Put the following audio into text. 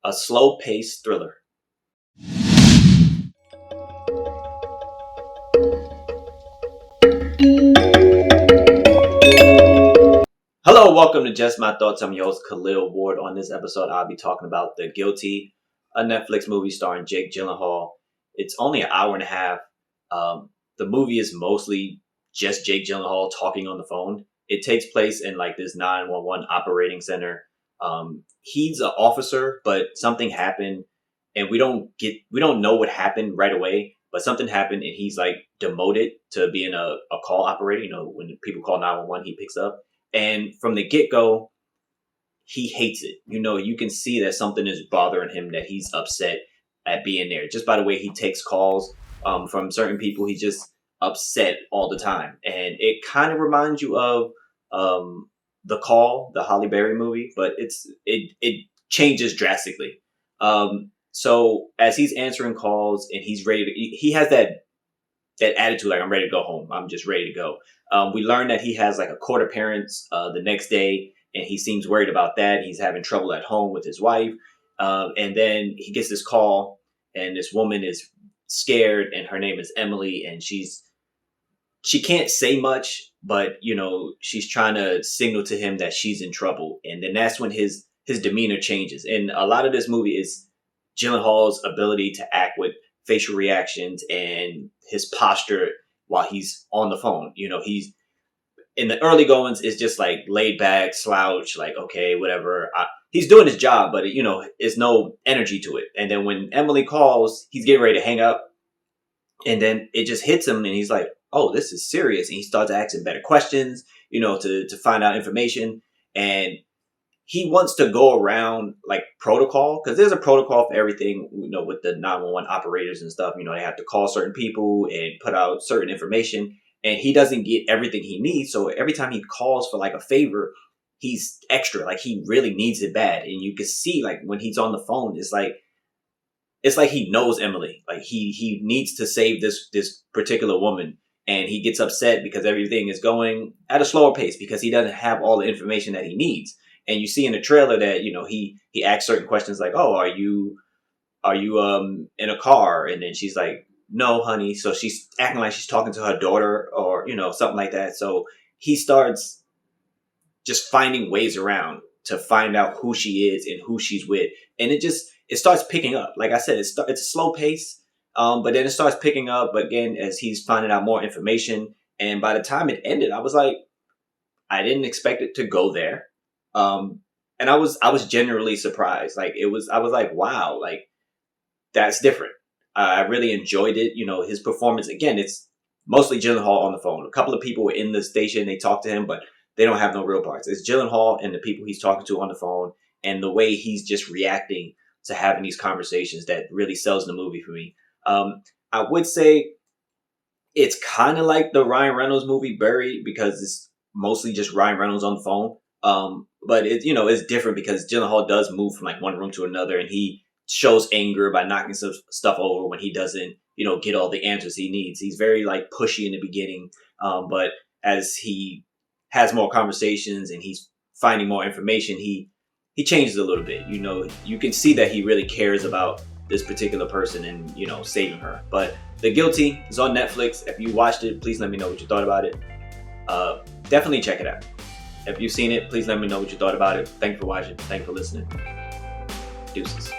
a slow-paced thriller. Hello, welcome to Just My Thoughts. I'm your host, Khaleel Ward. On this episode, I'll be talking about The Guilty, a Netflix movie starring Jake Gyllenhaal. It's only an hour and a half. The movie is mostly just Jake Gyllenhaal talking on the phone. It takes place in like this 911 operating center. He's an officer, but something happened, and we don't know what happened right away. But something happened, and he's like demoted to being a call operator. You know, when people call 911, he picks up. And from the get-go, he hates it. You know, you can see that something is bothering him, that he's upset at being there. Just by the way he takes calls from certain people, he's just upset all the time. And it kind of reminds you of The Call, the Halle Berry movie, but it changes drastically. So as he's answering calls and he's ready to, he has that attitude like, I'm ready to go home. I'm just ready to go. We learned that he has like a court appearance the next day, and he seems worried about that. He's having trouble at home with his wife. And then he gets this call, and this woman is scared, and her name is Emily, and she can't say much, but you know, she's trying to signal to him that she's in trouble. And then that's when his demeanor changes. And a lot of this movie is Gyllenhaal's ability to act with facial reactions and his posture while he's on the phone. You know, he's in the early goings is just like laid back, slouch, like, okay, whatever. He's doing his job, but you know, there's no energy to it. And then when Emily calls, he's getting ready to hang up, and then it just hits him, and he's like, oh, this is serious. And he starts asking better questions, you know, to find out information. And he wants to go around like protocol, because there's a protocol for everything, you know, with the 911 operators and stuff. You know, they have to call certain people and put out certain information, and he doesn't get everything he needs. So every time he calls for like a favor, he's extra, like he really needs it bad. And you can see like when he's on the phone, it's like he knows Emily, like he needs to save this particular woman. And he gets upset because everything is going at a slower pace because he doesn't have all the information that he needs. And you see in the trailer that, you know, he asks certain questions like, oh, are you in a car? And then she's like, no, honey. So she's acting like she's talking to her daughter or, you know, something like that. So he starts just finding ways around to find out who she is and who she's with. And it starts picking up. Like I said, it's a slow pace, but then it starts picking up again as he's finding out more information. And by the time it ended, I was like, I didn't expect it to go there. And I was genuinely surprised. Like I was like, wow, like that's different. I really enjoyed it. You know, his performance, again, it's mostly Gyllenhaal on the phone. A couple of people were in the station, they talked to him, but they don't have no real parts. It's Gyllenhaal and the people he's talking to on the phone, and the way he's just reacting to having these conversations that really sells the movie for me. I would say it's kind of like the Ryan Reynolds movie Buried, because it's mostly just Ryan Reynolds on the phone. But it, you know, it's different because Gyllenhaal does move from like one room to another, and he shows anger by knocking some stuff over when he doesn't, you know, get all the answers he needs. He's very like pushy in the beginning. But as he has more conversations and he's finding more information, he changes a little bit. You know, you can see that he really cares about this particular person and, you know, saving her. But The Guilty is on Netflix. If you watched it, please let me know what you thought about it. Definitely check it out. If you've seen it, please let me know what you thought about it. Thank you for watching. Thank you for listening. Deuces.